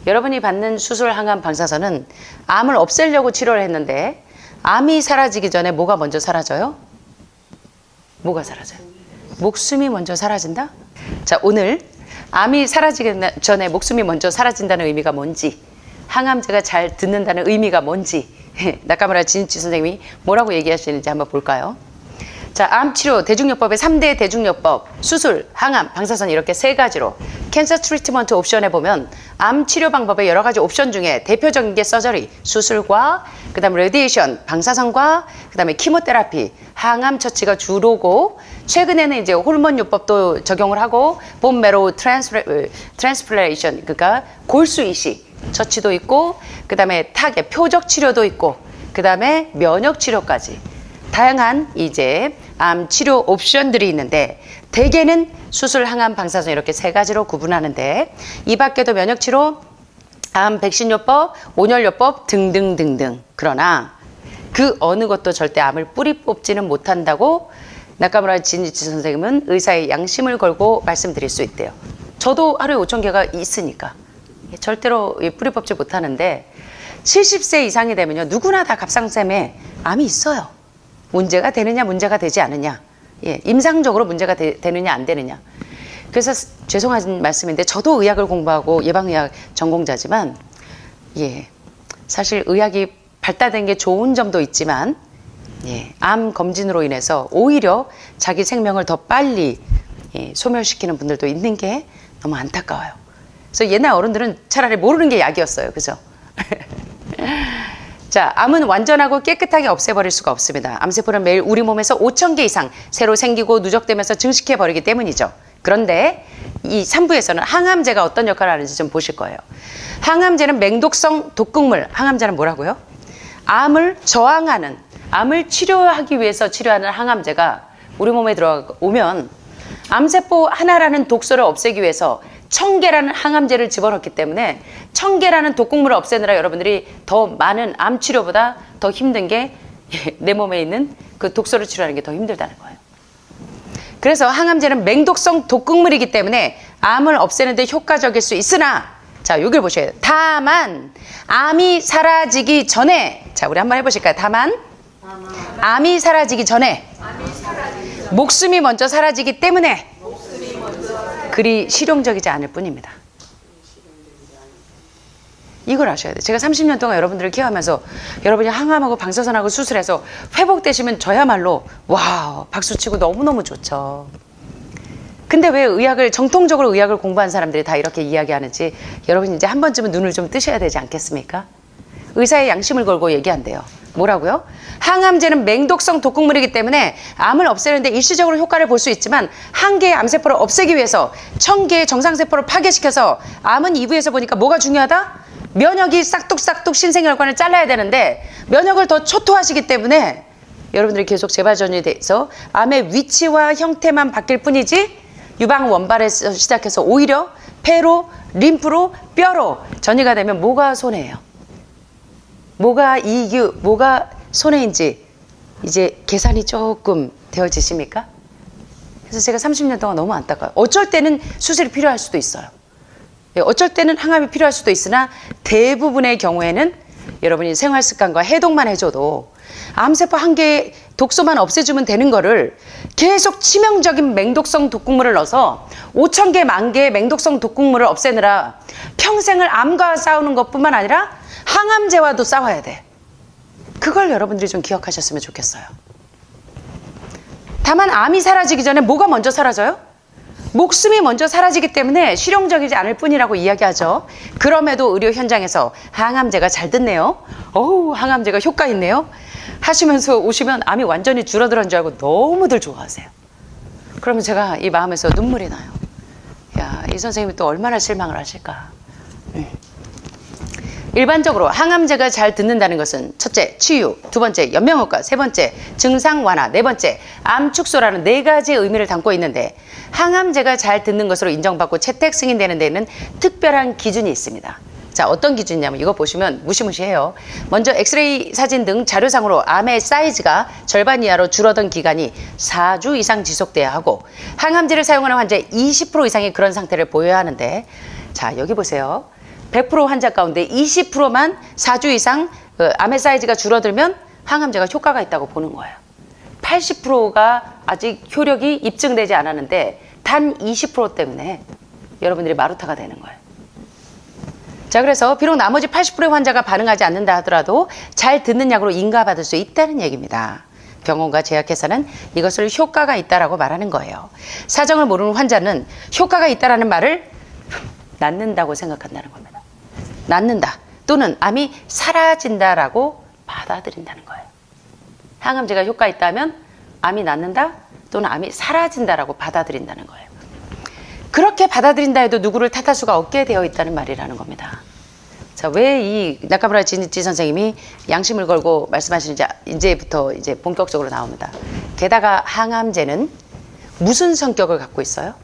여러분이 받는 수술 항암 방사선은 암을 없애려고 치료를 했는데 암이 사라지기 전에 뭐가 먼저 사라져요? 뭐가 사라져요? 목숨이 먼저 사라진다? 자, 오늘 암이 사라지기 전에 목숨이 먼저 사라진다는 의미가 뭔지, 항암제가 잘 듣는다는 의미가 뭔지 나카무라 진이치 선생님이 뭐라고 얘기하시는지 한번 볼까요? 자, 암치료 대중요법의 3대 대중요법, 수술, 항암, 방사선 이렇게 세 가지로 캔서 트리트먼트 옵션에 보면 암 치료 방법의 여러 가지 옵션 중에 대표적인 게 서저리, 수술과 그 다음에 레디에이션, 방사선과 그 다음에 키모테라피, 항암 처치가 주로고 최근에는 이제 호르몬 요법도 적용을 하고 본메로 트랜스플레이션, 그러니까 골수 이식 처치도 있고 그 다음에 타겟, 표적 치료도 있고 그 다음에 면역 치료까지 다양한 이제 암 치료 옵션들이 있는데 대개는 수술, 항암, 방사선 이렇게 세 가지로 구분하는데 이 밖에도 면역 치료, 암 백신요법, 온열요법 등등등등. 그러나 그 어느 것도 절대 암을 뿌리 뽑지는 못한다고 나카무라 진이치 선생님은 의사의 양심을 걸고 말씀드릴 수 있대요. 저도 하루에 5,000개가 있으니까 절대로 뿌리 뽑지 못하는데 70세 이상이 되면요 누구나 다 갑상샘에 암이 있어요. 문제가 되느냐 문제가 되지 않느냐, 임상적으로 문제가 되느냐 안 되느냐. 그래서 죄송한 말씀인데 저도 의학을 공부하고 예방의학 전공자지만 사실 의학이 발달된 게 좋은 점도 있지만 암 검진으로 인해서 오히려 자기 생명을 더 빨리 소멸시키는 분들도 있는 게 너무 안타까워요. 그래서 옛날 어른들은 차라리 모르는 게 약이었어요. 그죠? 자, 암은 완전하고 깨끗하게 없애버릴 수가 없습니다. 암세포는 매일 우리 몸에서 5,000개 이상 새로 생기고 누적되면서 증식해버리기 때문이죠. 그런데 이 3부에서는 항암제가 어떤 역할을 하는지 좀 보실 거예요. 항암제는 맹독성 독극물, 항암제는 뭐라고요? 암을 저항하는, 암을 치료하기 위해서 치료하는 항암제가 우리 몸에 들어오면 암세포 하나라는 독소를 없애기 위해서 1,000개라는 항암제를 집어넣기 때문에 1,000개라는 독극물을 없애느라 여러분들이 더 많은 암 치료보다 더 힘든 게 내 몸에 있는 그 독소를 치료하는 게 더 힘들다는 거예요. 그래서 항암제는 맹독성 독극물이기 때문에 암을 없애는 데 효과적일 수 있으나 자, 여기를 보셔야 돼요. 다만 암이 사라지기 전에, 자, 우리 한번 해보실까요? 다만 암이 사라지기 전에 목숨이 먼저 사라지기 때문에 그리 실용적이지 않을 뿐입니다. 이걸 아셔야 돼요. 제가 30년 동안 여러분들을 케어하면서 여러분이 항암하고 방사선하고 수술해서 회복되시면 저야말로 와우 박수치고 너무너무 좋죠. 근데 왜 의학을 정통적으로 의학을 공부한 사람들이 다 이렇게 이야기하는지 여러분 이제 한 번쯤은 눈을 좀 뜨셔야 되지 않겠습니까? 의사의 양심을 걸고 얘기한대요. 뭐라고요? 항암제는 맹독성 독극물이기 때문에 암을 없애는데 일시적으로 효과를 볼 수 있지만 한 개의 암세포를 없애기 위해서 1,000개의 정상세포를 파괴시켜서 암은 2부에서 보니까 뭐가 중요하다? 면역이 싹둑싹둑 신생혈관을 잘라야 되는데 면역을 더 초토화하시기 때문에 여러분들이 계속 재발전이 돼서 암의 위치와 형태만 바뀔 뿐이지 유방 원발에서 시작해서 오히려 폐로, 림프로, 뼈로 전이가 되면 뭐가 손해예요? 뭐가 이익이, 뭐가 손해인지 이제 계산이 조금 되어지십니까? 그래서 제가 30년 동안 너무 안타까워요. 어쩔 때는 수술이 필요할 수도 있어요. 어쩔 때는 항암이 필요할 수도 있으나 대부분의 경우에는 여러분이 생활습관과 해독만 해줘도 암세포 한 개의 독소만 없애주면 되는 거를 계속 치명적인 맹독성 독극물을 넣어서 5,000개, 10,000개의 맹독성 독극물을 없애느라 평생을 암과 싸우는 것뿐만 아니라 항암제와도 싸워야 돼. 그걸 여러분들이 좀 기억하셨으면 좋겠어요. 다만 암이 사라지기 전에 뭐가 먼저 사라져요? 목숨이 먼저 사라지기 때문에 실용적이지 않을 뿐이라고 이야기하죠. 그럼에도 의료 현장에서 항암제가 잘 듣네요. 어우, 항암제가 효과 있네요. 하시면서 오시면 암이 완전히 줄어들었는 줄 알고 너무들 좋아하세요. 그러면 제가 이 마음에서 눈물이 나요. 야, 이 선생님이 또 얼마나 실망을 하실까. 일반적으로 항암제가 잘 듣는다는 것은 첫째, 치유, 두 번째, 연명효과, 세 번째, 증상 완화, 네 번째, 암 축소라는 네 가지의 의미를 담고 있는데 항암제가 잘 듣는 것으로 인정받고 채택 승인되는 데는 특별한 기준이 있습니다. 자, 어떤 기준이냐면 이거 보시면 무시무시해요. 먼저 엑스레이 사진 등 자료상으로 암의 사이즈가 절반 이하로 줄어든 기간이 4주 이상 지속돼야 하고 항암제를 사용하는 환자의 20% 이상이 그런 상태를 보여야 하는데 자, 여기 보세요. 100% 환자 가운데 20%만 4주 이상 암의 사이즈가 줄어들면 항암제가 효과가 있다고 보는 거예요. 80%가 아직 효력이 입증되지 않았는데 단 20% 때문에 여러분들이 마루타가 되는 거예요. 자, 그래서 비록 나머지 80%의 환자가 반응하지 않는다 하더라도 잘 듣는 약으로 인가받을 수 있다는 얘기입니다. 병원과 제약회사는 이것을 효과가 있다라고 말하는 거예요. 사정을 모르는 환자는 효과가 있다라는 말을 낫는다고 생각한다는 겁니다. 낫는다 또는 암이 사라진다라고 받아들인다는 거예요. 항암제가 효과 있다면 암이 낫는다 또는 암이 사라진다라고 받아들인다는 거예요. 그렇게 받아들인다 해도 누구를 탓할 수가 없게 되어 있다는 말이라는 겁니다. 자, 왜 이 나카무라 진이치 선생님이 양심을 걸고 말씀하시는지 이제부터 이제 본격적으로 나옵니다. 게다가 항암제는 무슨 성격을 갖고 있어요?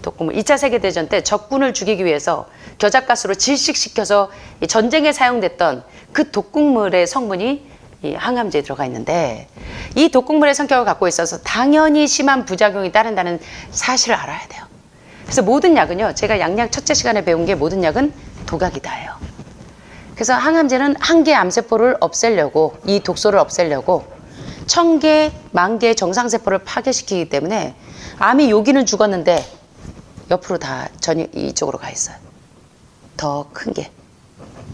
독극물. 2차 세계대전 때 적군을 죽이기 위해서 겨자가스로 질식시켜서 전쟁에 사용됐던 그 독극물의 성분이 이 항암제에 들어가 있는데 이 독극물의 성격을 갖고 있어서 당연히 심한 부작용이 따른다는 사실을 알아야 돼요. 그래서 모든 약은요, 제가 양약 첫째 시간에 배운 게 모든 약은 독약이다예요. 그래서 항암제는 한 개의 암세포를 없애려고, 이 독소를 없애려고 1000개, 10,000개의 정상세포를 파괴시키기 때문에 암이 여기는 죽었는데 옆으로 다 이쪽으로 가 있어요. 더 큰 게.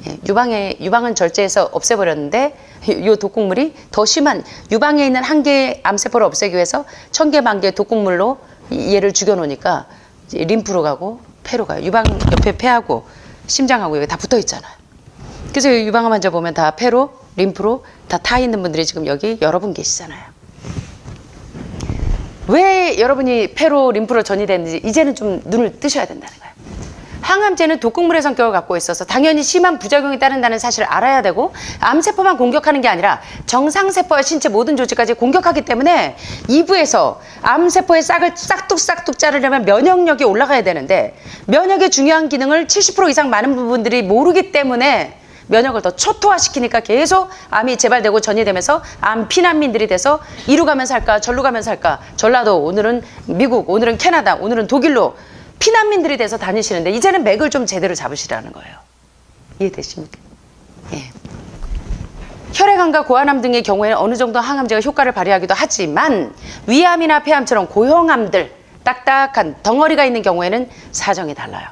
예, 유방은 절제해서 없애버렸는데 이 독극물이 더 심한 유방에 있는 한 개의 암세포를 없애기 위해서 1000개, 10,000개의 독극물로 얘를 죽여놓으니까 림프로 가고 폐로 가요. 유방 옆에 폐하고 심장하고 여기 다 붙어 있잖아요. 그래서 유방암 환자 보면 다 폐로, 림프로 다 타 있는 분들이 지금 여기 여러분 계시잖아요. 왜 여러분이 폐로, 림프로 전이 됐는지 이제는 좀 눈을 뜨셔야 된다는 거예요. 항암제는 독극물의 성격을 갖고 있어서 당연히 심한 부작용이 따른다는 사실을 알아야 되고 암세포만 공격하는 게 아니라 정상세포와 신체 모든 조직까지 공격하기 때문에 2부에서 암세포의 싹을 싹둑싹둑 자르려면 면역력이 올라가야 되는데 면역의 중요한 기능을 70% 이상 많은 부분들이 모르기 때문에 면역을 더 초토화시키니까 계속 암이 재발되고 전이되면서 암 피난민들이 돼서 이루 가면 살까 절로 가면 살까 전라도 오늘은 미국 오늘은 캐나다 오늘은 독일로 피난민들이 돼서 다니시는데 이제는 맥을 좀 제대로 잡으시라는 거예요. 이해되십니까? 예. 혈액암과 고환암 등의 경우에는 어느 정도 항암제가 효과를 발휘하기도 하지만 위암이나 폐암처럼 고형암들 딱딱한 덩어리가 있는 경우에는 사정이 달라요.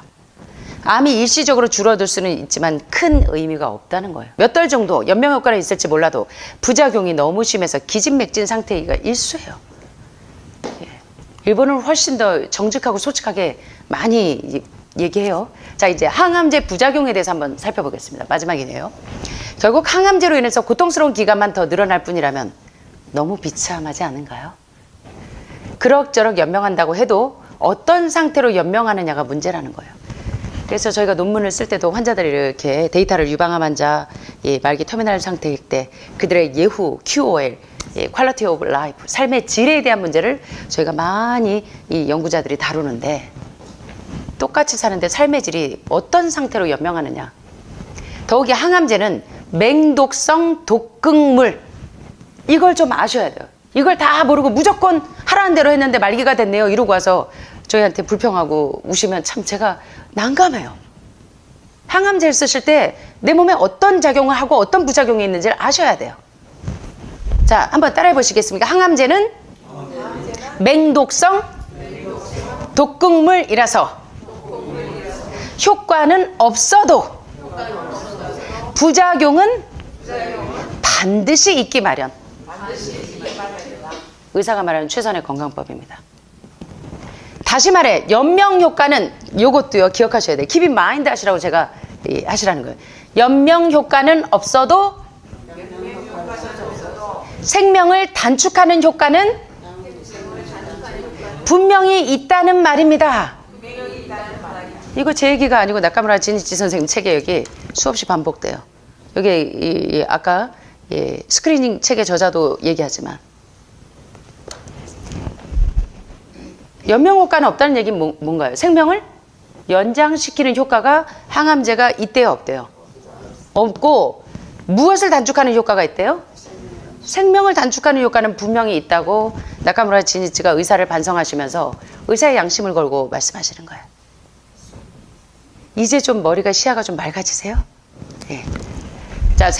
암이 일시적으로 줄어들 수는 있지만 큰 의미가 없다는 거예요. 몇 달 정도 연명 효과는 있을지 몰라도 부작용이 너무 심해서 기진맥진 상태가 일수예요. 예. 일본은 훨씬 더 정직하고 솔직하게 많이 얘기해요. 자, 이제 항암제 부작용에 대해서 한번 살펴보겠습니다. 마지막이네요. 결국 항암제로 인해서 고통스러운 기간만 더 늘어날 뿐이라면 너무 비참하지 않은가요? 그럭저럭 연명한다고 해도 어떤 상태로 연명하느냐가 문제라는 거예요. 그래서 저희가 논문을 쓸 때도 환자들이 이렇게 데이터를 유방암 환자, 말기 터미널 상태일 때 그들의 예후, QOL, 퀄리티 오브 라이프, 삶의 질에 대한 문제를 저희가 많이 이 연구자들이 다루는데 똑같이 사는데 삶의 질이 어떤 상태로 연명하느냐. 더욱이 항암제는 맹독성 독극물, 이걸 좀 아셔야 돼요. 이걸 다 모르고 무조건 하라는 대로 했는데 말기가 됐네요 이러고 와서 저희한테 불평하고 우시면 참 제가 난감해요. 항암제를 쓰실 때 내 몸에 어떤 작용을 하고 어떤 부작용이 있는지를 아셔야 돼요. 자, 한번 따라해 보시겠습니까? 항암제는 맹독성 독극물이라서 효과는 없어도 부작용은 반드시 있기 마련. 의사가 말하는 최선의 건강법입니다. 다시 말해 연명 효과는 요것도요 기억하셔야 돼요. Keep in mind 하시라고 제가 하시라는 거예요. 연명 효과는 없어도 생명을 단축하는 효과는 분명히 있다는 말입니다. 이거 제 얘기가 아니고 나카무라 진이치 선생님 책에 여기 수없이 반복돼요. 여기 아까 스크리닝 책의 저자도 얘기하지만 연명 효과는 없다는 얘기는 뭔가요? 생명을 연장시키는 효과가 항암제가 있대요, 없대요? 없고 무엇을 단축하는 효과가 있대요? 생명을 단축하는 효과는 분명히 있다고 나카무라 진이치가 의사를 반성하시면서 의사의 양심을 걸고 말씀하시는 거예요. 이제 좀 머리가 시야가 좀 맑아지세요? 예. 자,